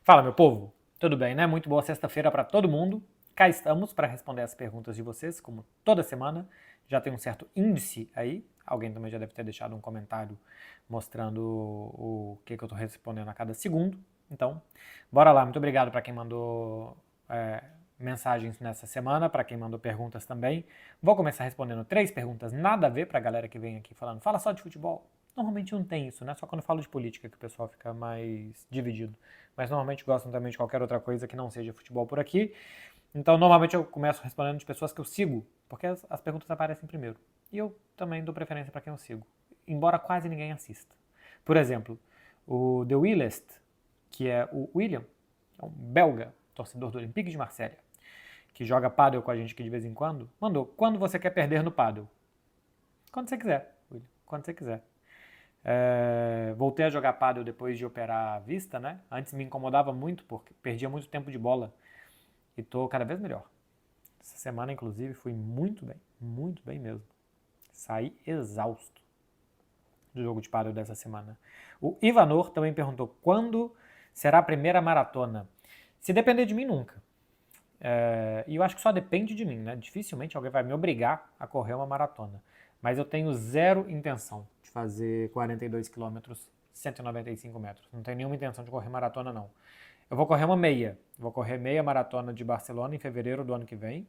Fala, meu povo. Tudo bem, né? Muito boa sexta-feira para todo mundo. Cá estamos para responder as perguntas de vocês, como toda semana. Já tem um certo índice aí. Alguém também já deve ter deixado um comentário mostrando o que eu estou respondendo a cada segundo. Então, bora lá. Muito obrigado para quem mandou mensagens nessa semana, para quem mandou perguntas também. Vou começar respondendo 3 perguntas, nada a ver para a galera que vem aqui falando, fala só de futebol. Normalmente não tem isso, né? Só quando eu falo de política que o pessoal fica mais dividido. Mas normalmente gostam também de qualquer outra coisa que não seja futebol por aqui. Então, normalmente eu começo respondendo de pessoas que eu sigo, porque as perguntas aparecem primeiro. E eu também dou preferência para quem eu sigo, embora quase ninguém assista. Por exemplo, o The Willest, que é o William, é um belga, torcedor do Olympique de Marselha, que joga pádel com a gente aqui de vez em quando, mandou: quando você quer perder no pádel? Quando você quiser, William, quando você quiser. Voltei a jogar pádel depois de operar a vista, né? Antes me incomodava muito porque perdia muito tempo de bola e tô cada vez melhor. Essa semana, inclusive, fui muito bem mesmo. Saí exausto do jogo de pádel dessa semana. O Ivanor também perguntou quando será a primeira maratona. Se depender de mim, nunca. E eu acho que só depende de mim, né? Dificilmente alguém vai me obrigar a correr uma maratona. Mas eu tenho zero intenção de fazer 42 quilômetros, 195 metros. Não tenho nenhuma intenção de correr maratona, não. Eu vou correr uma meia. Vou correr meia maratona de Barcelona em fevereiro do ano que vem.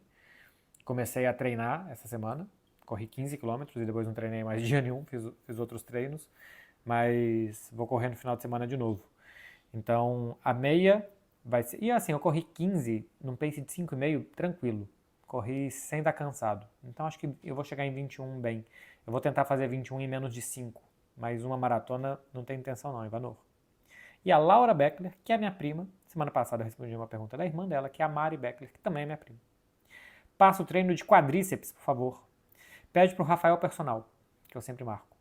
Comecei a treinar essa semana. Corri 15 quilômetros e depois não treinei mais dia nenhum. Fiz outros treinos. Mas vou correr no final de semana de novo. Então, a meia vai ser... E assim, eu corri 15 num pace de 5,5, tranquilo. Corri sem estar cansado. Então, acho que eu vou chegar em 21 bem. Eu vou tentar fazer 21 em menos de 5. Mas uma maratona não tem intenção não, Ivanor. E a Laura Beckler, que é minha prima. Semana passada eu respondi uma pergunta da irmã dela, que é a Mari Beckler, que também é minha prima. Passa o treino de quadríceps, por favor. Pede pro Rafael Personal, que eu sempre marco.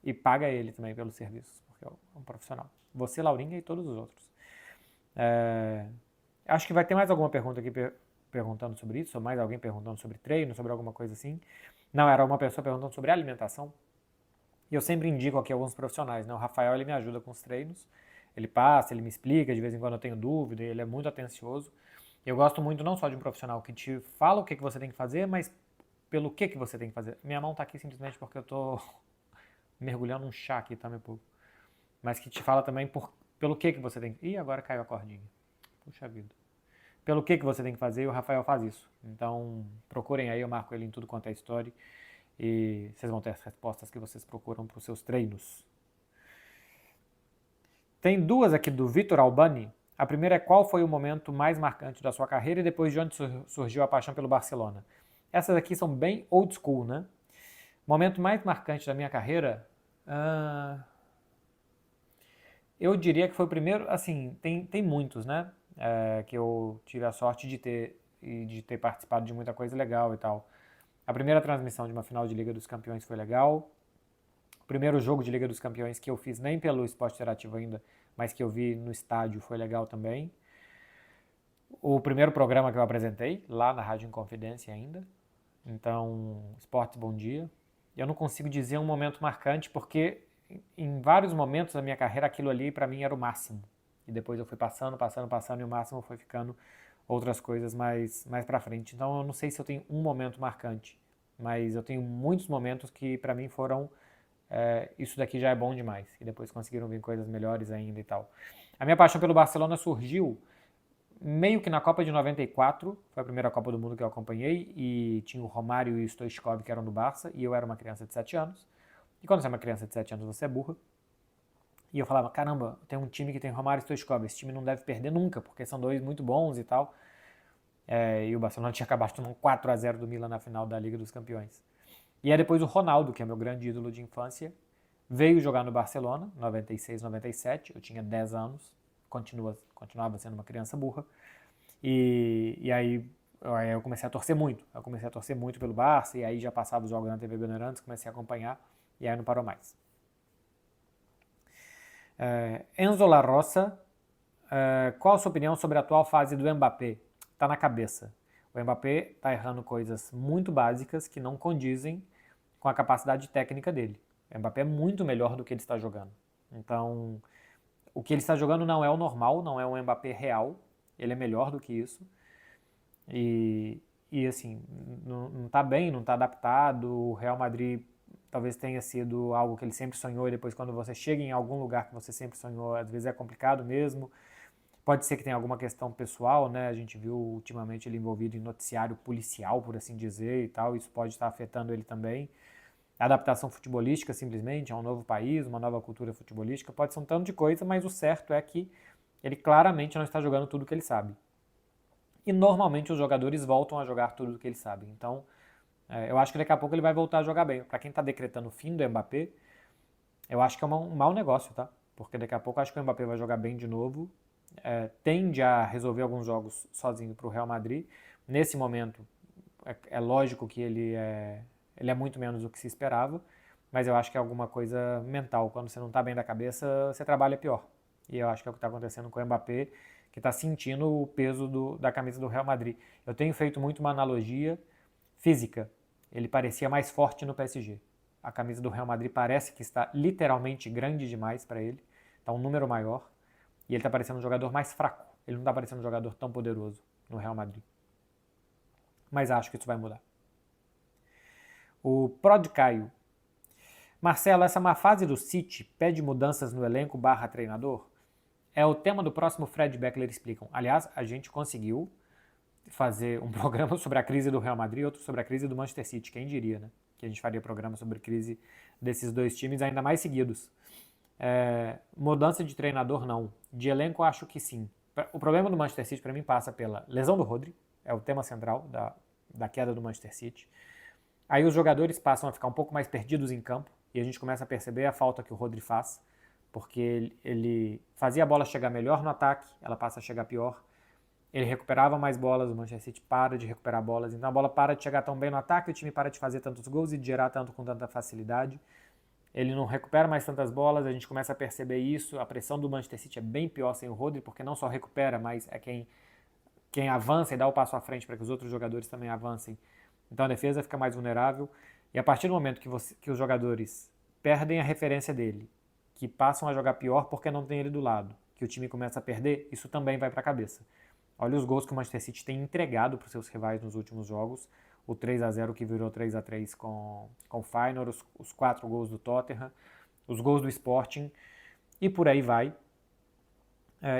E paga ele também pelo serviço, porque é um profissional. Você, Laurinha e todos os outros. Acho que vai ter mais alguma pergunta aqui perguntando sobre isso, ou mais alguém perguntando sobre treino, sobre alguma coisa assim. Não, era uma pessoa perguntando sobre alimentação. E eu sempre indico aqui alguns profissionais, né? O Rafael, ele me ajuda com os treinos. Ele passa, ele me explica, de vez em quando eu tenho dúvida, ele é muito atencioso. Eu gosto muito não só de um profissional que te fala o que você tem que fazer, mas pelo que você tem que fazer. Minha mão tá aqui simplesmente porque eu tô mergulhando um chá aqui, tá, meu povo? Mas que te fala também pelo que você tem que... Ih, agora caiu a cordinha. Puxa vida. Pelo que você tem que fazer, e o Rafael faz isso. Então, procurem aí, eu marco ele em tudo quanto é história. E vocês vão ter as respostas que vocês procuram para os seus treinos. Tem duas aqui do Vitor Albani. A primeira é: qual foi o momento mais marcante da sua carreira e depois de onde surgiu a paixão pelo Barcelona? Essas aqui são bem old school, né? O momento mais marcante da minha carreira, eu diria que foi o primeiro, assim, tem muitos, né? Que eu tive a sorte de ter participado de muita coisa legal e tal. A primeira transmissão de uma final de Liga dos Campeões foi legal. O primeiro jogo de Liga dos Campeões que eu fiz, nem pelo Esporte Interativo ainda, mas que eu vi no estádio, foi legal também. O primeiro programa que eu apresentei, lá na Rádio Inconfidência ainda. Então, Esportes Bom Dia. Eu não consigo dizer um momento marcante, porque em vários momentos da minha carreira aquilo ali para mim era o máximo. E depois eu fui passando e o máximo foi ficando outras coisas mais para frente. Então eu não sei se eu tenho um momento marcante, mas eu tenho muitos momentos que para mim foram isso daqui já é bom demais. E depois conseguiram vir coisas melhores ainda e tal. A minha paixão pelo Barcelona surgiu meio que na Copa de 94, foi a primeira Copa do Mundo que eu acompanhei, e tinha o Romário e o Stoichkov que eram do Barça, e eu era uma criança de 7 anos. E quando você é uma criança de 7 anos, você é burra. E eu falava: caramba, tem um time que tem Romário e Stoichkov, esse time não deve perder nunca, porque são dois muito bons e tal. E o Barcelona tinha acabado de tomar um 4-0 do Milan na final da Liga dos Campeões. E aí depois o Ronaldo, que é meu grande ídolo de infância, veio jogar no Barcelona, 96, 97, eu tinha 10 anos, continuava sendo uma criança burra. E aí eu comecei a torcer muito. Eu comecei a torcer muito pelo Barça, e aí já passava os jogos na TV Bandeirantes, comecei a acompanhar, e aí não parou mais. Enzo La Roça, qual a sua opinião sobre a atual fase do Mbappé? Tá na cabeça. O Mbappé tá errando coisas muito básicas que não condizem com a capacidade técnica dele. O Mbappé é muito melhor do que ele está jogando. Então, o que ele está jogando não é o normal, não é um Mbappé real, ele é melhor do que isso. E assim, não está bem, não está adaptado. O Real Madrid talvez tenha sido algo que ele sempre sonhou e depois quando você chega em algum lugar que você sempre sonhou, às vezes é complicado mesmo. Pode ser que tenha alguma questão pessoal, né? A gente viu ultimamente ele envolvido em noticiário policial, por assim dizer, e tal. Isso pode estar afetando ele também. A adaptação futebolística, simplesmente, a um novo país, uma nova cultura futebolística, pode ser um tanto de coisa, mas o certo é que ele claramente não está jogando tudo o que ele sabe. E normalmente os jogadores voltam a jogar tudo o que eles sabem. Então, eu acho que daqui a pouco ele vai voltar a jogar bem. Para quem está decretando o fim do Mbappé, eu acho que é um mau negócio, tá? Porque daqui a pouco eu acho que o Mbappé vai jogar bem de novo. Tende a resolver alguns jogos sozinho para o Real Madrid. Nesse momento, é lógico que ele é muito menos do que se esperava, mas eu acho que é alguma coisa mental. Quando você não está bem da cabeça, você trabalha pior. E eu acho que é o que está acontecendo com o Mbappé, que está sentindo o peso da camisa do Real Madrid. Eu tenho feito muito uma analogia física. Ele parecia mais forte no PSG. A camisa do Real Madrid parece que está literalmente grande demais para ele. Está um número maior. E ele está parecendo um jogador mais fraco. Ele não está parecendo um jogador tão poderoso no Real Madrid. Mas acho que isso vai mudar. O Prod Caio. Marcelo, essa má fase do City pede mudanças no elenco / treinador? É o tema do próximo Fred Beckler Explicam. Aliás, a gente conseguiu fazer um programa sobre a crise do Real Madrid e outro sobre a crise do Manchester City. Quem diria, né? Que a gente faria programa sobre a crise desses dois times ainda mais seguidos. Mudança de treinador, não. De elenco, acho que sim. O problema do Manchester City, para mim, passa pela lesão do Rodri. É o tema central da queda do Manchester City. Aí os jogadores passam a ficar um pouco mais perdidos em campo e a gente começa a perceber a falta que o Rodri faz, porque ele fazia a bola chegar melhor no ataque, ela passa a chegar pior. Ele recuperava mais bolas, o Manchester City para de recuperar bolas, então a bola para de chegar tão bem no ataque, o time para de fazer tantos gols e de gerar tanto com tanta facilidade. Ele não recupera mais tantas bolas, a gente começa a perceber isso. A pressão do Manchester City é bem pior sem o Rodri, porque não só recupera, mas é quem avança e dá o passo à frente para que os outros jogadores também avancem. Então a defesa fica mais vulnerável. E a partir do momento que os jogadores perdem a referência dele, que passam a jogar pior porque não tem ele do lado, que o time começa a perder, isso também vai para a cabeça. Olha os gols que o Manchester City tem entregado para os seus rivais nos últimos jogos. O 3-0 que virou 3-3 com o Feyenoord, os 4 gols do Tottenham, os gols do Sporting e por aí vai.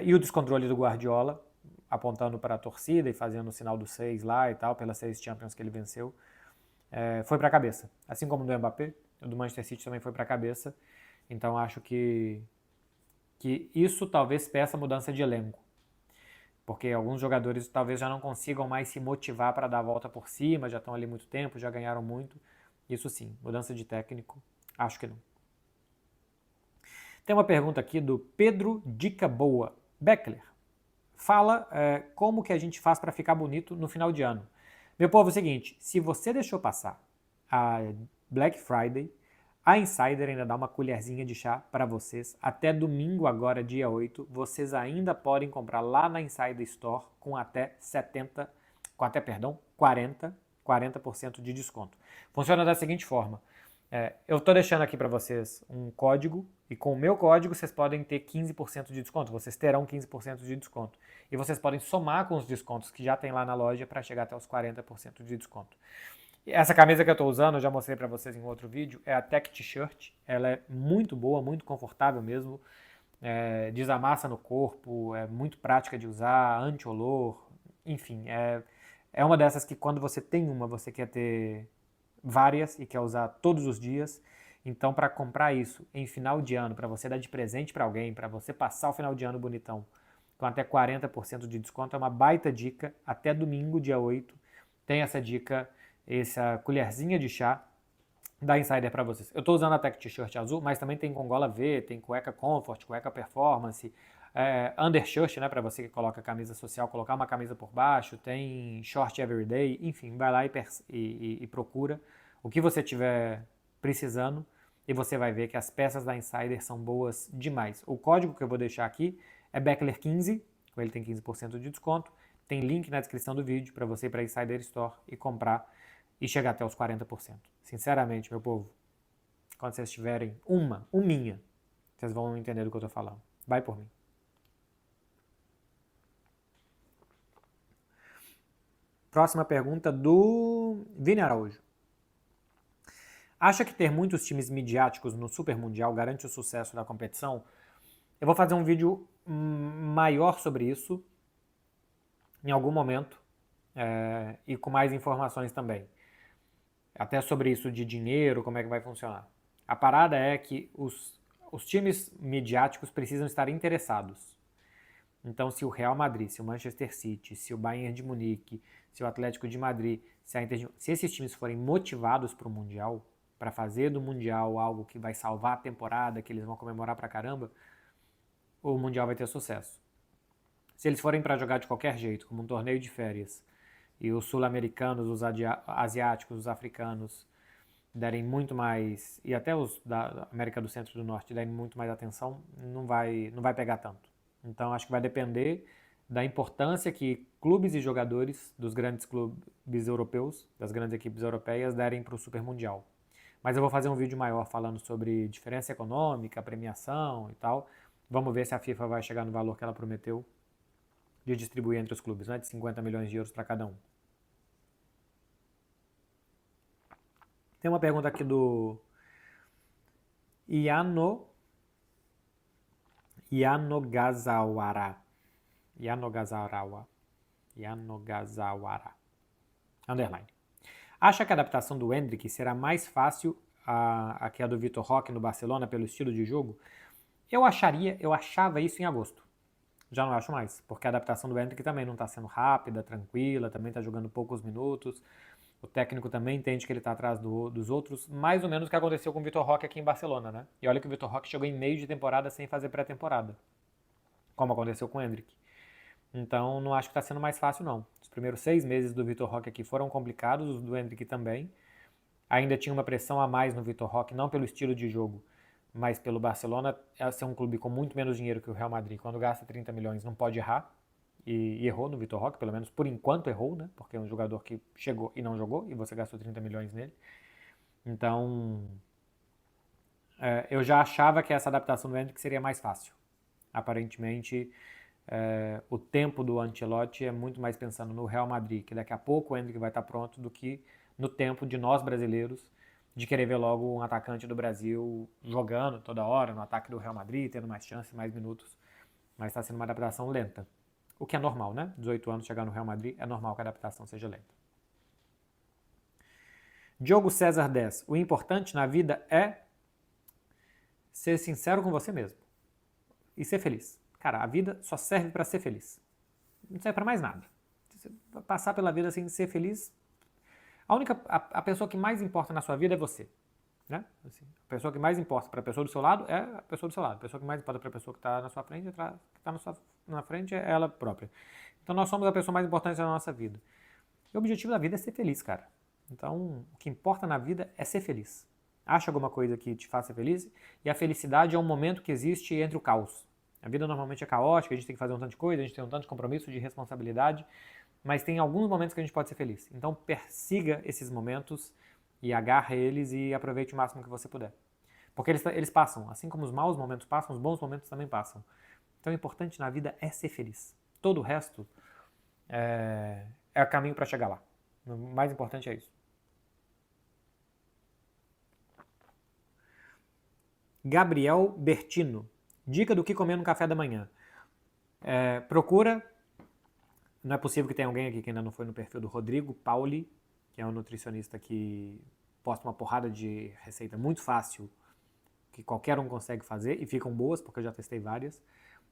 E o descontrole do Guardiola, apontando para a torcida e fazendo o sinal do 6 lá e tal, pelas 6 Champions que ele venceu, foi para a cabeça. Assim como o do Mbappé, o do Manchester City também foi para a cabeça. Então acho que isso talvez peça mudança de elenco. Porque alguns jogadores talvez já não consigam mais se motivar para dar a volta por cima, já estão ali muito tempo, já ganharam muito. Isso sim, mudança de técnico, acho que não. Tem uma pergunta aqui do Pedro Dica Boa. Beckler, fala como que a gente faz para ficar bonito no final de ano. Meu povo, é o seguinte, se você deixou passar a Black Friday, a Insider ainda dá uma colherzinha de chá para vocês. Até domingo agora, dia 8, vocês ainda podem comprar lá na Insider Store com até 40% de desconto. Funciona da seguinte forma. Eu estou deixando aqui para vocês um código e com o meu código vocês podem ter 15% de desconto. Vocês terão 15% de desconto. E vocês podem somar com os descontos que já tem lá na loja para chegar até os 40% de desconto. Essa camisa que eu estou usando, eu já mostrei para vocês em outro vídeo, é a Tech T-shirt. Ela é muito boa, muito confortável mesmo. Desamassa no corpo, é muito prática de usar, anti-olor, enfim. É uma dessas que quando você tem uma, você quer ter várias e quer usar todos os dias. Então, para comprar isso em final de ano, para você dar de presente para alguém, para você passar o final de ano bonitão, com até 40% de desconto, é uma baita dica. Até domingo, dia 8, tem essa dica, essa colherzinha de chá da Insider para vocês. Eu estou usando a Tech T-shirt azul, mas também tem com gola V, tem cueca Comfort, cueca Performance, undershirt, né, para você que coloca camisa social, colocar uma camisa por baixo, tem short everyday, enfim, vai lá e procura o que você tiver precisando e você vai ver que as peças da Insider são boas demais. O código que eu vou deixar aqui é Beckler15, com ele tem 15% de desconto, tem link na descrição do vídeo para você ir para a Insider Store e comprar e chegar até os 40%. Sinceramente, meu povo, quando vocês tiverem uma, vocês vão entender do que eu estou falando. Vai por mim. Próxima pergunta do Vini Araújo. Acha que ter muitos times midiáticos no Super Mundial garante o sucesso da competição? Eu vou fazer um vídeo maior sobre isso em algum momento e com mais informações também. Até sobre isso de dinheiro, como é que vai funcionar. A parada é que os times midiáticos precisam estar interessados. Então, se o Real Madrid, se o Manchester City, se o Bayern de Munique, se o Atlético de Madrid, se esses times forem motivados para o Mundial, para fazer do Mundial algo que vai salvar a temporada, que eles vão comemorar pra caramba, o Mundial vai ter sucesso. Se eles forem para jogar de qualquer jeito, como um torneio de férias, e os sul-americanos, os asiáticos, os africanos derem muito mais, e até os da América do Centro e do Norte derem muito mais atenção, não vai pegar tanto. Então acho que vai depender da importância que clubes e jogadores dos grandes clubes europeus, das grandes equipes europeias, derem para o Super Mundial. Mas eu vou fazer um vídeo maior falando sobre diferença econômica, premiação e tal. Vamos ver se a FIFA vai chegar no valor que ela prometeu de distribuir entre os clubes, né? De 50 milhões de euros para cada um. Tem uma pergunta aqui do Yanogazawara. Underline. Acha que a adaptação do Endrick será mais fácil a que a do Vitor Roque no Barcelona pelo estilo de jogo? Eu achava isso em agosto. Já não acho mais, porque a adaptação do Endrick também não está sendo rápida, tranquila, também está jogando poucos minutos. O técnico também entende que ele está atrás dos outros, mais ou menos o que aconteceu com o Vitor Roque aqui em Barcelona, né? E olha que o Vitor Roque chegou em meio de temporada sem fazer pré-temporada, como aconteceu com o Endrick. Então não acho que está sendo mais fácil, não. Os primeiros 6 meses do Vitor Roque aqui foram complicados, os do Endrick também. Ainda tinha uma pressão a mais no Vitor Roque, não pelo estilo de jogo, mas pelo Barcelona ser um clube com muito menos dinheiro que o Real Madrid. Quando gasta 30 milhões não pode errar. E errou no Vitor Roque, pelo menos por enquanto errou, né? Porque é um jogador que chegou e não jogou, e você gastou 30 milhões nele. Então, eu já achava que essa adaptação do Endrick seria mais fácil. Aparentemente, o tempo do Ancelotti é muito mais pensando no Real Madrid, que daqui a pouco o Endrick vai estar pronto, do que no tempo de nós brasileiros, de querer ver logo um atacante do Brasil jogando toda hora no ataque do Real Madrid, tendo mais chances, mais minutos. Mas está sendo uma adaptação lenta. O que é normal, né? 18 anos, chegar no Real Madrid, é normal que a adaptação seja lenta. Diogo César 10. O importante na vida é ser sincero com você mesmo. E ser feliz. Cara, a vida só serve para ser feliz. Não serve para mais nada. Você passar pela vida sem ser feliz, a pessoa que mais importa na sua vida é você. Né? Assim, a pessoa que mais importa para a pessoa do seu lado é a pessoa do seu lado. A pessoa que mais importa para a pessoa que está na sua frente, que está na frente é ela própria. Então nós somos a pessoa mais importante da nossa vida. E o objetivo da vida é ser feliz, cara. Então o que importa na vida é ser feliz. Acha alguma coisa que te faça feliz, e a felicidade é um momento que existe entre o caos. A vida normalmente é caótica, a gente tem que fazer um tanto de coisa, a gente tem um tanto de compromisso, de responsabilidade, mas tem alguns momentos que a gente pode ser feliz. Então persiga esses momentos e agarre eles e aproveite o máximo que você puder. Porque eles passam, assim como os maus momentos passam, os bons momentos também passam. Então o importante na vida é ser feliz. Todo o resto é o caminho para chegar lá. O mais importante é isso. Gabriel Bertino. Dica do que comer no café da manhã. Procura, não é possível que tenha alguém aqui que ainda não foi no perfil do Rodrigo Pauli, que é um nutricionista que posta uma porrada de receita muito fácil, que qualquer um consegue fazer, e ficam boas, porque eu já testei várias.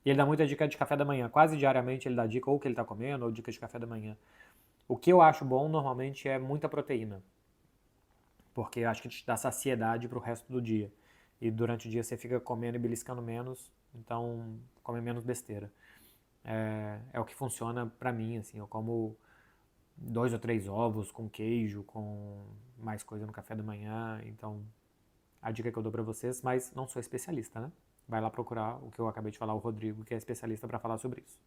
E ele dá muita dica de café da manhã. Quase diariamente ele dá dica ou que ele está comendo, ou dica de café da manhã. O que eu acho bom, normalmente, é muita proteína. Porque eu acho que te dá saciedade para o resto do dia. E durante o dia você fica comendo e beliscando menos, então come menos besteira. É o que funciona para mim, assim. Eu como 2 ou 3 ovos com queijo, com mais coisa no café da manhã. Então, a dica que eu dou para vocês, mas não sou especialista, né? Vai lá procurar o que eu acabei de falar, o Rodrigo, que é especialista para falar sobre isso.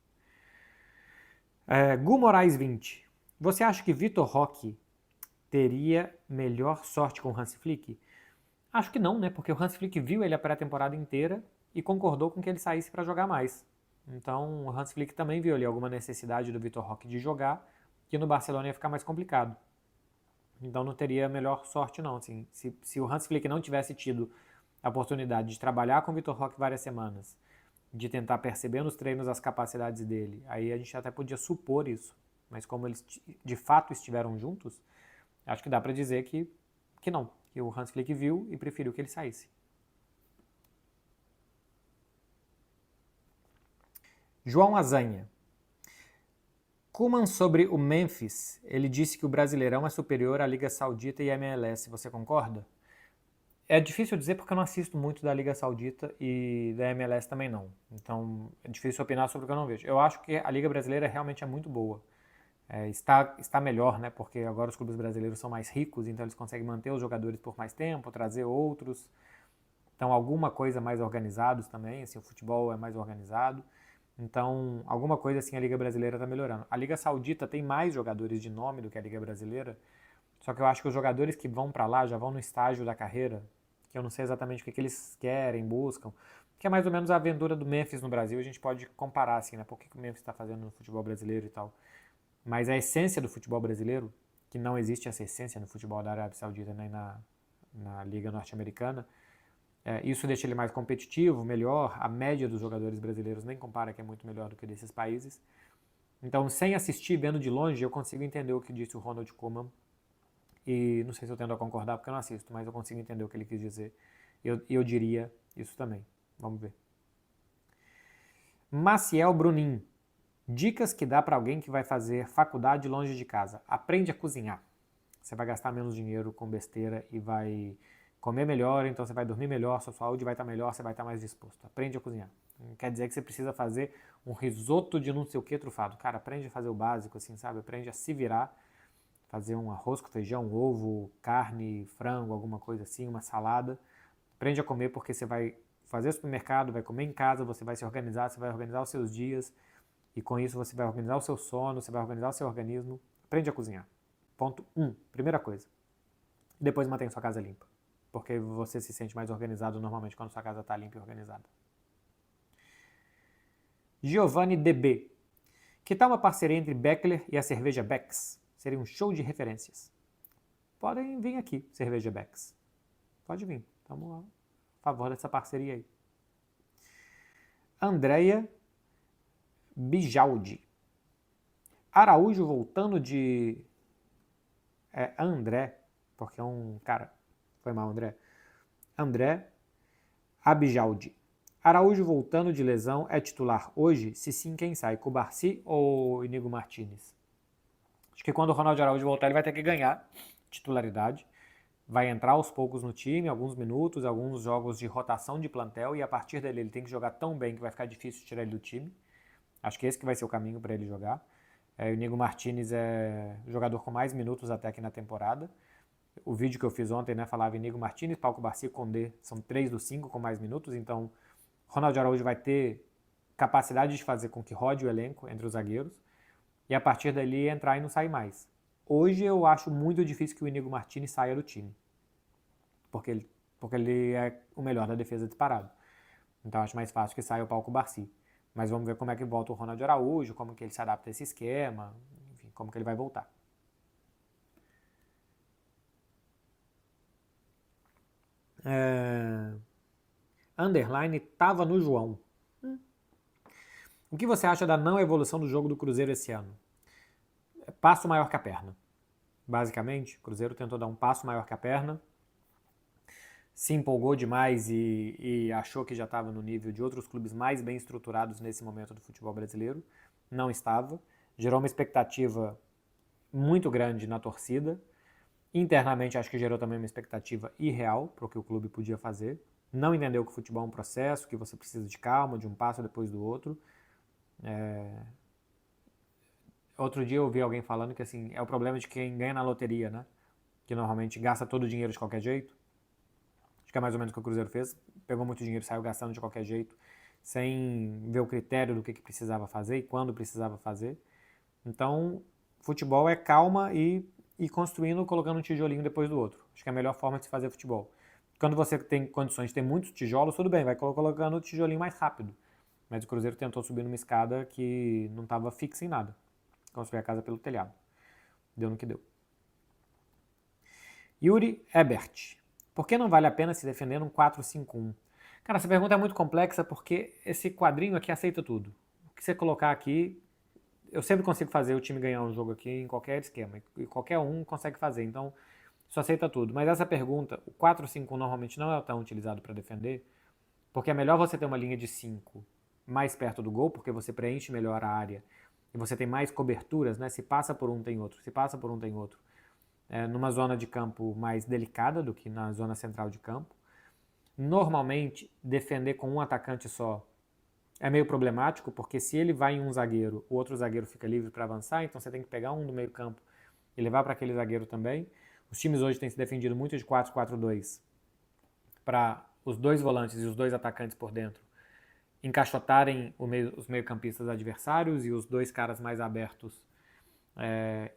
Gu Moraes 20. Você acha que Vitor Roque teria melhor sorte com o Hans Flick? Acho que não, né? Porque o Hans Flick viu ele a pré-temporada inteira e concordou com que ele saísse para jogar mais. Então o Hans Flick também viu ali alguma necessidade do Vitor Roque de jogar, que no Barcelona ia ficar mais complicado. Então não teria melhor sorte não. Assim, se o Hans Flick não tivesse tido a oportunidade de trabalhar com o Vitor Roque várias semanas, de tentar perceber nos treinos as capacidades dele, aí a gente até podia supor isso. Mas como eles de fato estiveram juntos, acho que dá para dizer que não, que o Hans Flick viu e preferiu que ele saísse. João Azanha. Koeman sobre o Memphis, ele disse que o Brasileirão é superior à Liga Saudita e à MLS, você concorda? É difícil dizer porque eu não assisto muito da Liga Saudita e da MLS também não. Então é difícil opinar sobre o que eu não vejo. Eu acho que a Liga Brasileira realmente é muito boa. Está melhor, né? Porque agora os clubes brasileiros são mais ricos, então eles conseguem manter os jogadores por mais tempo, trazer outros. Então alguma coisa mais organizados também, assim, o futebol é mais organizado. Então, alguma coisa assim a Liga Brasileira está melhorando. A Liga Saudita tem mais jogadores de nome do que a Liga Brasileira, só que eu acho que os jogadores que vão para lá já vão no estágio da carreira, que eu não sei exatamente o que eles querem, buscam, que é mais ou menos a aventura do Memphis no Brasil, a gente pode comparar assim, né? Por que o Memphis está fazendo no futebol brasileiro e tal. Mas a essência do futebol brasileiro, que não existe essa essência no futebol da Arábia Saudita nem na Liga Norte-Americana, isso deixa ele mais competitivo, melhor. A média dos jogadores brasileiros nem compara, que é muito melhor do que desses países. Então, sem assistir, vendo de longe, eu consigo entender o que disse o Ronald Koeman. E não sei se eu tendo a concordar, porque eu não assisto, mas eu consigo entender o que ele quis dizer. E eu diria isso também. Vamos ver. Maciel Brunin. Dicas que dá para alguém que vai fazer faculdade longe de casa. Aprende a cozinhar. Você vai gastar menos dinheiro com besteira e vai comer melhor, então você vai dormir melhor, sua saúde vai estar melhor, você vai estar mais disposto. Aprende a cozinhar. Não quer dizer que você precisa fazer um risoto de não sei o que trufado. Cara, aprende a fazer o básico, assim, sabe? Aprende a se virar, fazer um arroz com feijão, ovo, carne, frango, alguma coisa assim, uma salada. Aprende a comer porque você vai fazer supermercado, vai comer em casa, você vai se organizar, você vai organizar os seus dias e com isso você vai organizar o seu sono, você vai organizar o seu organismo. Aprende a cozinhar. Ponto 1, primeira coisa. Depois mantenha sua casa limpa, porque você se sente mais organizado normalmente quando sua casa está limpa e organizada. Giovanni DB. Que tal uma parceria entre Beckler e a cerveja Becks? Seria um show de referências. Podem vir aqui, cerveja Becks. Pode vir, estamos a favor dessa parceria aí. Andréia Bijaldi. Araújo voltando de... André, porque é um cara... Foi mal, André. André Abijaldi. Araújo voltando de lesão é titular hoje? Se sim, quem sai? Cubarci ou Inigo Martínez? Acho que quando o Ronaldo Araújo voltar, ele vai ter que ganhar titularidade. Vai entrar aos poucos no time, alguns minutos, alguns jogos de rotação de plantel, e a partir dele ele tem que jogar tão bem que vai ficar difícil tirar ele do time. Acho que esse que vai ser o caminho para ele jogar. O Inigo Martínez é o jogador com mais minutos até aqui na temporada. O vídeo que eu fiz ontem, né, falava Inigo Martínez, Pau Cubarci e Condé, são 3 dos 5 com mais minutos, então Ronaldo Araújo vai ter capacidade de fazer com que rode o elenco entre os zagueiros e a partir dali entrar e não sair mais. Hoje eu acho muito difícil que o Inigo Martínez saia do time, porque ele é o melhor da defesa disparado. Então acho mais fácil que saia o Pau Cubarci. Mas vamos ver como é que volta o Ronaldo Araújo, como que ele se adapta a esse esquema, enfim, como que ele vai voltar. Underline tava no João. O que você acha da não evolução do jogo do Cruzeiro esse ano? Passo maior que a perna. Basicamente, o Cruzeiro tentou dar um passo maior que a perna, se empolgou demais e achou que já estava no nível de outros clubes mais bem estruturados nesse momento do futebol brasileiro. Não estava. Gerou uma expectativa muito grande na torcida. Internamente, acho que gerou também uma expectativa irreal para o que o clube podia fazer. Não entendeu que o futebol é um processo, que você precisa de calma, de um passo depois do outro. Outro dia eu ouvi alguém falando que assim, é o problema de quem ganha na loteria, né? Que normalmente gasta todo o dinheiro de qualquer jeito. Acho que é mais ou menos o que o Cruzeiro fez. Pegou muito dinheiro e saiu gastando de qualquer jeito, sem ver o critério do que precisava fazer e quando precisava fazer. Então, futebol é calma e construindo, colocando um tijolinho depois do outro. Acho que é a melhor forma de se fazer futebol. Quando você tem condições de ter muitos tijolos, tudo bem, vai colocando o tijolinho mais rápido. Mas o Cruzeiro tentou subir numa escada que não estava fixa em nada. Construir a casa pelo telhado. Deu no que deu. Yuri Ebert. Por que não vale a pena se defender num 4-5-1? Cara, essa pergunta é muito complexa porque esse quadrinho aqui aceita tudo. O que você colocar aqui, eu sempre consigo fazer o time ganhar um jogo aqui em qualquer esquema. E qualquer um consegue fazer. Então, isso aceita tudo. Mas essa pergunta, o 4-5-1 normalmente não é tão utilizado para defender, porque é melhor você ter uma linha de 5 mais perto do gol, porque você preenche melhor a área e você tem mais coberturas, né? Se passa por um, tem outro. Se passa por um, tem outro. Numa zona de campo mais delicada do que na zona central de campo. Normalmente, defender com um atacante só é meio problemático, porque se ele vai em um zagueiro, o outro zagueiro fica livre para avançar, então você tem que pegar um do meio campo e levar para aquele zagueiro também. Os times hoje têm se defendido muito de 4-4-2 para os dois volantes e os dois atacantes por dentro encaixotarem os meio-campistas adversários e os dois caras mais abertos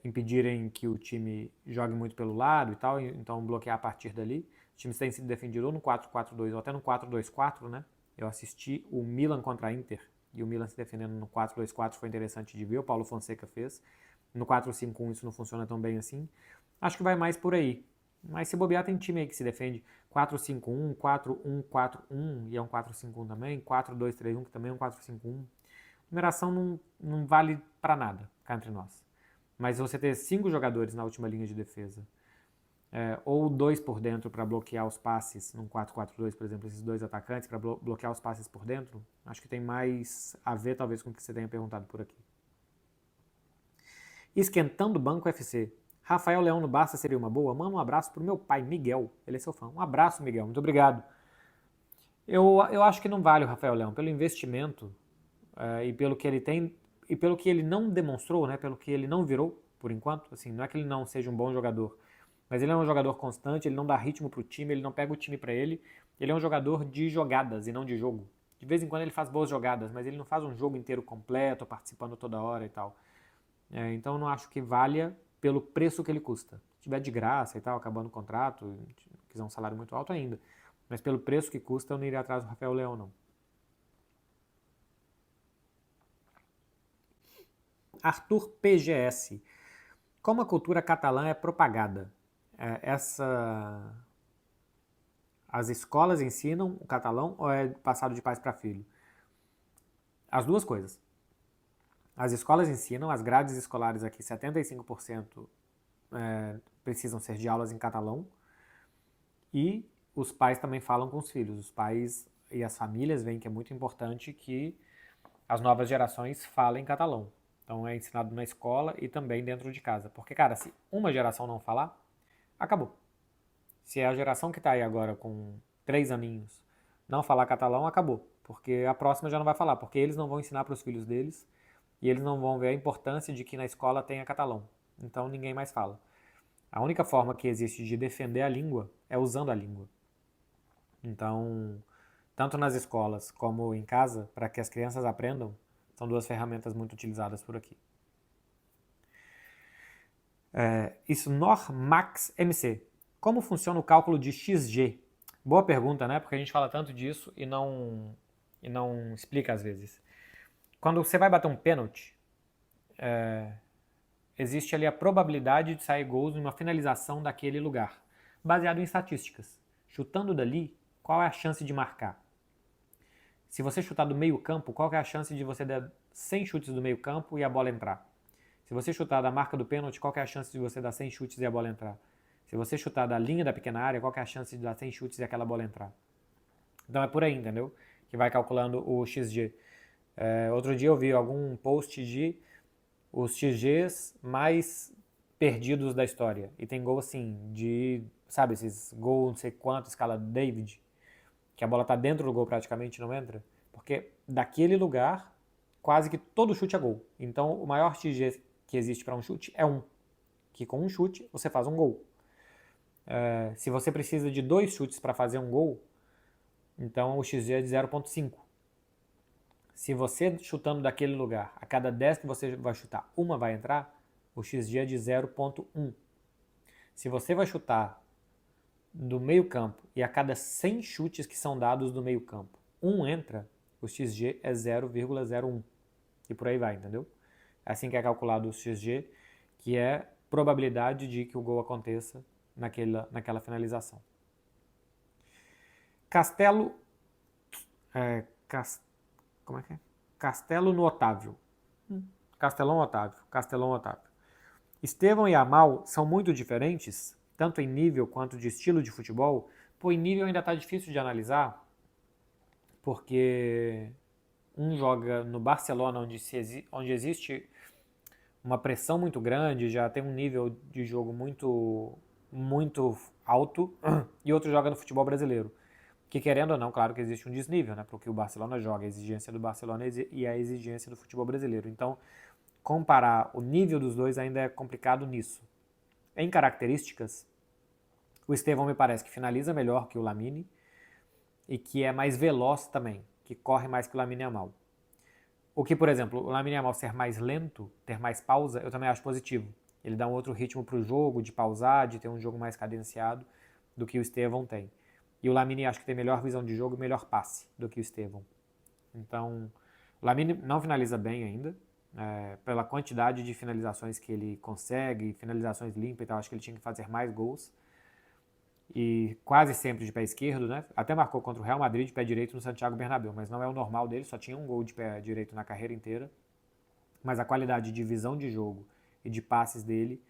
impedirem que o time jogue muito pelo lado e tal, então bloquear a partir dali. Os times têm sido defendidos ou no 4-4-2 ou até no 4-2-4, né? Eu assisti o Milan contra a Inter e o Milan se defendendo no 4-2-4 foi interessante de ver, o Paulo Fonseca fez. No 4-5-1 isso não funciona tão bem assim. Acho que vai mais por aí. Mas se bobear, tem time aí que se defende 4-5-1, 4-1-4-1, e é um 4-5-1 também, 4-2-3-1, que também é um 4-5-1. Numeração não vale para nada, cá entre nós. Mas você ter 5 jogadores na última linha de defesa, ou 2 por dentro para bloquear os passes, num 4-4-2, por exemplo, esses 2 atacantes para bloquear os passes por dentro, acho que tem mais a ver talvez com o que você tenha perguntado por aqui. Esquentando o Banco FC. Rafael Leão no Barça seria uma boa? Manda um abraço pro meu pai, Miguel. Ele é seu fã. Um abraço, Miguel. Muito obrigado. Eu acho que não vale o Rafael Leão pelo investimento e pelo que ele tem e pelo que ele não demonstrou, né? Pelo que ele não virou, por enquanto. Assim, não é que ele não seja um bom jogador, mas ele é um jogador constante, ele não dá ritmo pro time, ele não pega o time para ele. Ele é um jogador de jogadas e não de jogo. De vez em quando ele faz boas jogadas, mas ele não faz um jogo inteiro completo, participando toda hora e tal. Então eu não acho que valha pelo preço que ele custa. Se tiver de graça e tal, acabando o contrato, quiser um salário muito alto ainda. Mas pelo preço que custa, eu não iria atrás do Rafael Leão, não. Arthur PGS. Como a cultura catalã é propagada? As escolas ensinam o catalão ou é passado de pais para filho? As duas coisas. As escolas ensinam, as grades escolares aqui, 75% precisam ser de aulas em catalão. E os pais também falam com os filhos. Os pais e as famílias veem que é muito importante que as novas gerações falem catalão. Então é ensinado na escola e também dentro de casa. Porque, cara, se uma geração não falar, acabou. Se é a geração que está aí agora com 3 aninhos não falar catalão, acabou. Porque a próxima já não vai falar. Porque eles não vão ensinar para os filhos deles e eles não vão ver a importância de que na escola tenha catalão. Então ninguém mais fala. A única forma que existe de defender a língua é usando a língua. Então, tanto nas escolas como em casa, para que as crianças aprendam, são duas ferramentas muito utilizadas por aqui. Isso, Normax MC. Como funciona o cálculo de XG? Boa pergunta, né? Porque a gente fala tanto disso e não explica às vezes. Quando você vai bater um pênalti, existe ali a probabilidade de sair gols numa finalização daquele lugar, baseado em estatísticas. Chutando dali, qual é a chance de marcar? Se você chutar do meio campo, qual é a chance de você dar 100 chutes do meio campo e a bola entrar? Se você chutar da marca do pênalti, qual é a chance de você dar 100 chutes e a bola entrar? Se você chutar da linha da pequena área, qual é a chance de dar 100 chutes e aquela bola entrar? Então é por aí, entendeu? Que vai calculando o XG. Outro dia eu vi algum post de os XGs mais perdidos da história. E tem gol assim, de, sabe, esses gols não sei quanto, escala David, que a bola tá dentro do gol praticamente e não entra. Porque daquele lugar, quase que todo chute é gol. Então o maior XG que existe para um chute é 1. Que com um chute você faz um gol. Se você precisa de 2 chutes para fazer um gol, então o XG é de 0,5. Se você chutando daquele lugar, a cada 10 que você vai chutar, uma vai entrar, o XG é de 0,1. Se você vai chutar do meio campo e a cada 100 chutes que são dados do meio campo, um entra, o XG é 0,01. E por aí vai, entendeu? É assim que é calculado o XG, que é probabilidade de que o gol aconteça naquela finalização. Castelo... como é que é? Castelo no Otávio. Castelão Otávio. Estevão e Amal são muito diferentes, tanto em nível quanto de estilo de futebol. Pô, em nível ainda está difícil de analisar, porque um joga no Barcelona, onde existe uma pressão muito grande, já tem um nível de jogo muito alto, e outro joga no futebol brasileiro. Que querendo ou não, claro que existe um desnível, né? Porque o Barcelona joga, a exigência do Barcelona e a exigência do futebol brasileiro. Então, comparar o nível dos dois ainda é complicado nisso. Em características, o Estevão me parece que finaliza melhor que o Lamine e que é mais veloz também, que corre mais que o Lamine Yamal. O que, por exemplo, o Lamine Yamal ser mais lento, ter mais pausa, eu também acho positivo. Ele dá um outro ritmo para o jogo, de pausar, de ter um jogo mais cadenciado do que o Estevão tem. E o Lamine acho que tem melhor visão de jogo e melhor passe do que o Estevão. Então, o Lamine não finaliza bem ainda, pela quantidade de finalizações que ele consegue, finalizações limpas e tal, acho que ele tinha que fazer mais gols. E quase sempre de pé esquerdo, né? Até marcou contra o Real Madrid de pé direito no Santiago Bernabéu, mas não é o normal dele, só tinha um gol de pé direito na carreira inteira. Mas a qualidade de visão de jogo e de passes dele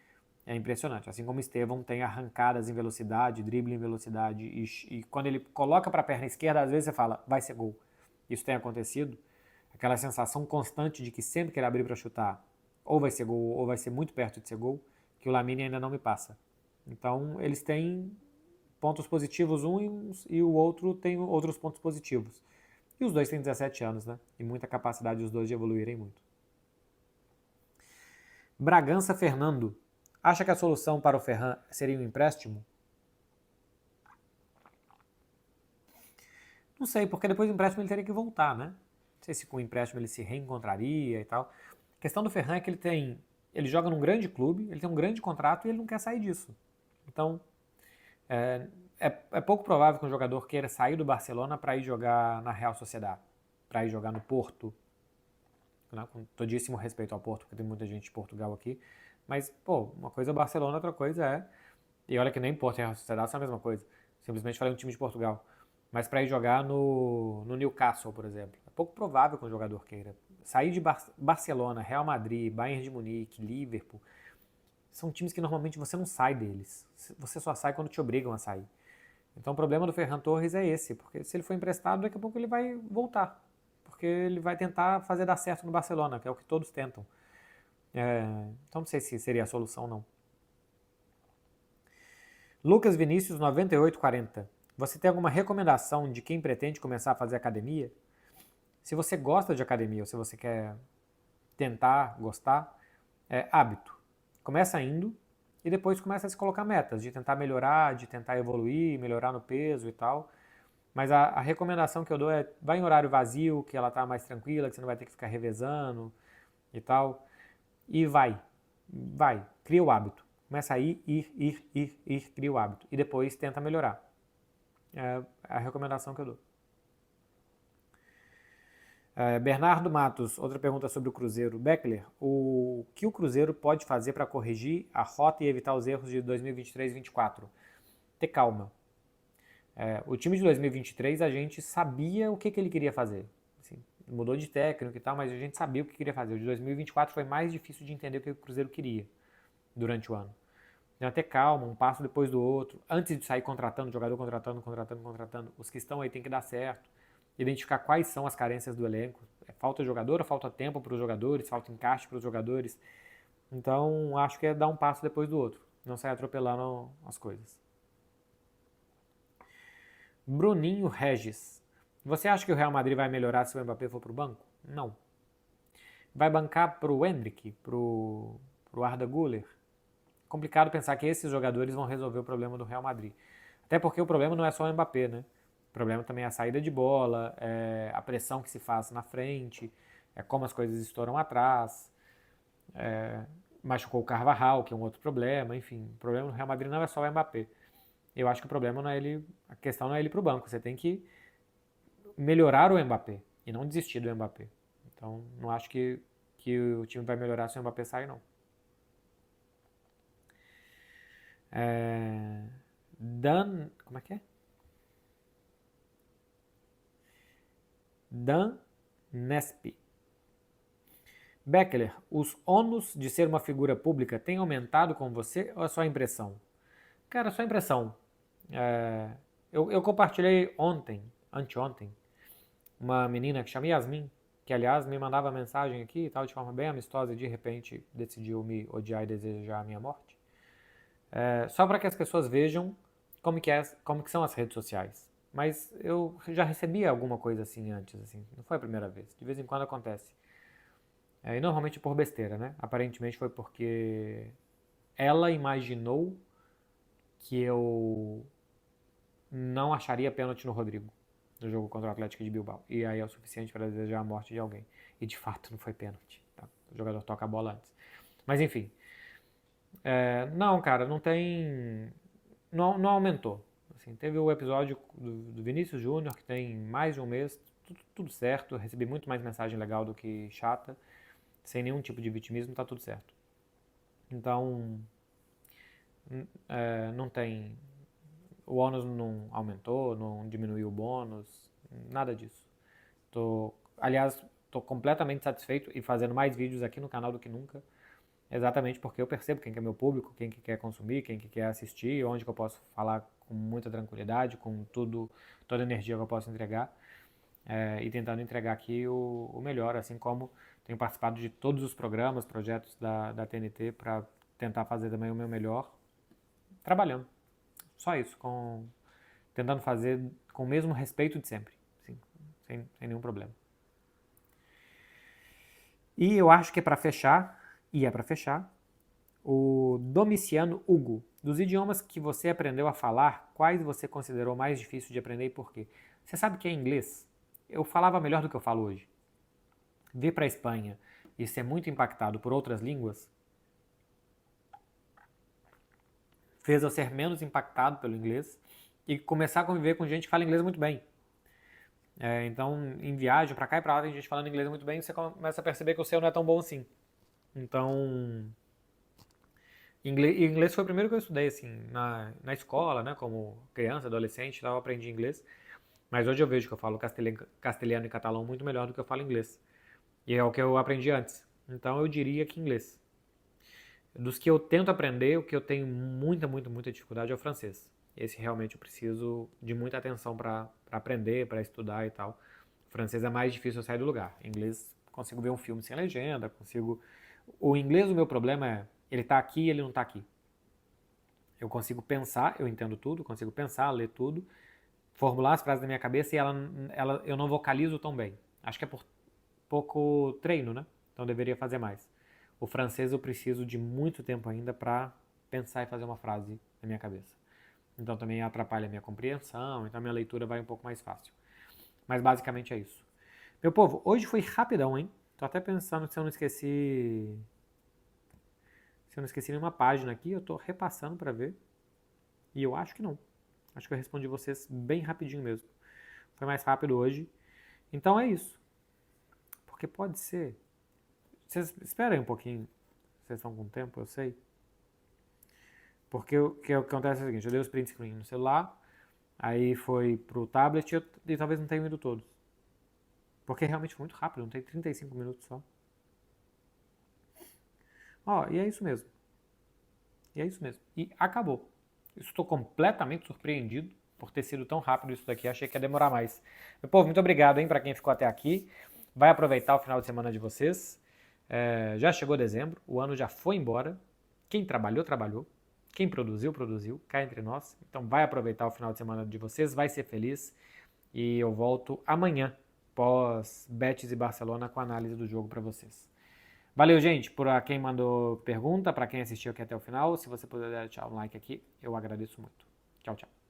é impressionante. Assim como o Estevão tem arrancadas em velocidade, drible em velocidade, e quando ele coloca para a perna esquerda, às vezes você fala, vai ser gol. Isso tem acontecido. Aquela sensação constante de que sempre que ele abrir para chutar, ou vai ser gol, ou vai ser muito perto de ser gol, que o Lamine ainda não me passa. Então, eles têm pontos positivos e o outro tem outros pontos positivos. E os dois têm 17 anos, né? E muita capacidade os dois de evoluírem muito. Bragança Fernando. Acha que a solução para o Ferran seria um empréstimo? Não sei, porque depois do empréstimo ele teria que voltar, né? Não sei se com o empréstimo ele se reencontraria e tal. A questão do Ferran é que ele joga num grande clube, ele tem um grande contrato e ele não quer sair disso. Então, é pouco provável que um jogador queira sair do Barcelona para ir jogar na Real Sociedad, para ir jogar no Porto, né? Com todíssimo respeito ao Porto, porque tem muita gente de Portugal aqui, mas, pô, uma coisa é o Barcelona, outra coisa é... E olha que nem Porto e Real Sociedad são a mesma coisa, simplesmente falei um time de Portugal. Mas para ir jogar no Newcastle, por exemplo, é pouco provável que um jogador queira. Sair de Barcelona, Real Madrid, Bayern de Munique, Liverpool, são times que normalmente você não sai deles. Você só sai quando te obrigam a sair. Então o problema do Ferran Torres é esse, porque se ele for emprestado, daqui a pouco ele vai voltar. Porque ele vai tentar fazer dar certo no Barcelona, que é o que todos tentam. Então não sei se seria a solução, não. Lucas Vinícius, 9840. Você tem alguma recomendação de quem pretende começar a fazer academia? Se você gosta de academia ou se você quer tentar gostar, é hábito. Começa indo e depois começa a se colocar metas, de tentar melhorar, de tentar evoluir, melhorar no peso e tal. Mas a recomendação que eu dou é vai em horário vazio, que ela tá mais tranquila, que você não vai ter que ficar revezando e tal. E vai, cria o hábito. Começa a ir, cria o hábito. E depois tenta melhorar. É a recomendação que eu dou. Bernardo Matos, outra pergunta sobre o Cruzeiro. Beckler, o que o Cruzeiro pode fazer para corrigir a rota e evitar os erros de 2023 e 2024? Ter calma. O time de 2023 a gente sabia o que ele queria fazer. Assim, mudou de técnico e tal, mas a gente sabia o que queria fazer. O de 2024 foi mais difícil de entender o que o Cruzeiro queria durante o ano. Então, ter calma, um passo depois do outro. Antes de sair contratando, jogador contratando, os que estão aí tem que dar certo. Identificar quais são as carências do elenco. Falta jogador ou falta tempo para os jogadores, falta encaixe para os jogadores. Então, acho que é dar um passo depois do outro. Não sair atropelando as coisas. Bruninho Regis. Você acha que o Real Madrid vai melhorar se o Mbappé for pro banco? Não. Vai bancar pro Endrick, pro Arda Güler? Complicado pensar que esses jogadores vão resolver o problema do Real Madrid. Até porque o problema não é só o Mbappé, né? O problema também é a saída de bola, a pressão que se faz na frente, como as coisas estouram atrás, machucou o Carvajal, que é um outro problema, enfim. O problema do Real Madrid não é só o Mbappé. Eu acho que o problema não é ele, a questão não é ele para o banco. Você tem que melhorar o Mbappé e não desistir do Mbappé. Então, não acho que o time vai melhorar se o Mbappé sair, não. Como é que é? Dan Nesp. Beckler, os ônus de ser uma figura pública têm aumentado com você ou é só impressão? Cara, só impressão. Eu compartilhei anteontem, uma menina que chama Yasmin, que aliás me mandava mensagem aqui e tal, de forma bem amistosa e de repente decidiu me odiar e desejar a minha morte. Só para que as pessoas vejam como que são as redes sociais. Mas eu já recebia alguma coisa assim antes, assim, não foi a primeira vez. De vez em quando acontece. E normalmente por besteira, né? Aparentemente foi porque ela imaginou que eu não acharia pênalti no Rodrigo, no jogo contra o Atlético de Bilbao. E aí é o suficiente para desejar a morte de alguém. E de fato não foi pênalti. Tá? O jogador toca a bola antes. Mas enfim. Não, cara, não tem. Não aumentou. Assim, teve o episódio do Vinícius Júnior, que tem mais de um mês, tudo certo. Eu recebi muito mais mensagem legal do que chata. Sem nenhum tipo de vitimismo, tá tudo certo. Então, não tem. O ônus não aumentou, não diminuiu o bônus, nada disso. Aliás, estou completamente satisfeito e fazendo mais vídeos aqui no canal do que nunca, exatamente porque eu percebo quem que é meu público, quem que quer consumir, quem que quer assistir, onde que eu posso falar com muita tranquilidade, com toda a energia que eu posso entregar, e tentando entregar aqui o melhor, assim como tenho participado de todos os programas, projetos da TNT para tentar fazer também o meu melhor, trabalhando. Só isso, tentando fazer com o mesmo respeito de sempre, sim, sem nenhum problema. E eu acho que é para fechar, o Domiciano Hugo. Dos idiomas que você aprendeu a falar, quais você considerou mais difícil de aprender e por quê? Você sabe que é inglês? Eu falava melhor do que eu falo hoje. Vir para a Espanha e ser muito impactado por outras línguas fez eu ser menos impactado pelo inglês e começar a conviver com gente que fala inglês muito bem. Então, em viagem, pra cá e pra lá, tem gente falando inglês muito bem e você começa a perceber que o seu não é tão bom assim. Então, inglês foi o primeiro que eu estudei, assim, na escola, né, como criança, adolescente, eu aprendi inglês. Mas hoje eu vejo que eu falo castelhano e catalão muito melhor do que eu falo inglês. E é o que eu aprendi antes. Então, eu diria que inglês. Dos que eu tento aprender, o que eu tenho muita dificuldade é o francês. Esse realmente eu preciso de muita atenção para aprender, para estudar e tal. O francês é mais difícil eu sair do lugar. Em inglês, consigo ver um filme sem legenda, consigo... O inglês, o meu problema é, ele tá aqui e ele não tá aqui. Eu consigo pensar, eu entendo tudo, consigo pensar, ler tudo, formular as frases na minha cabeça e eu não vocalizo tão bem. Acho que é por pouco treino, né? Então eu deveria fazer mais. O francês eu preciso de muito tempo ainda para pensar e fazer uma frase na minha cabeça. Então também atrapalha a minha compreensão, então a minha leitura vai um pouco mais fácil. Mas basicamente é isso. Meu povo, hoje foi rapidão, hein? Tô até pensando se eu não esqueci. Se eu não esqueci nenhuma página aqui, eu tô repassando para ver. E eu acho que não. Acho que eu respondi vocês bem rapidinho mesmo. Foi mais rápido hoje. Então é isso. Porque pode ser. Vocês esperem um pouquinho. Vocês estão com tempo, eu sei. Porque o que acontece é o seguinte, eu dei os print screen no celular, aí foi pro tablet e talvez não tenha ido todos. Porque realmente foi muito rápido, não tem 35 minutos só. E é isso mesmo. E é isso mesmo. E acabou. Estou completamente surpreendido por ter sido tão rápido isso daqui. Achei que ia demorar mais. Meu povo, muito obrigado, hein, para quem ficou até aqui. Vai aproveitar o final de semana de vocês. Já chegou dezembro, o ano já foi embora. Quem trabalhou, trabalhou. Quem produziu, produziu. Cá entre nós. Então vai aproveitar o final de semana de vocês, vai ser feliz. E eu volto amanhã, pós Betis e Barcelona, com a análise do jogo para vocês. Valeu, gente, por quem mandou pergunta, para quem assistiu aqui até o final. Se você puder deixar um like aqui, eu agradeço muito. Tchau, tchau.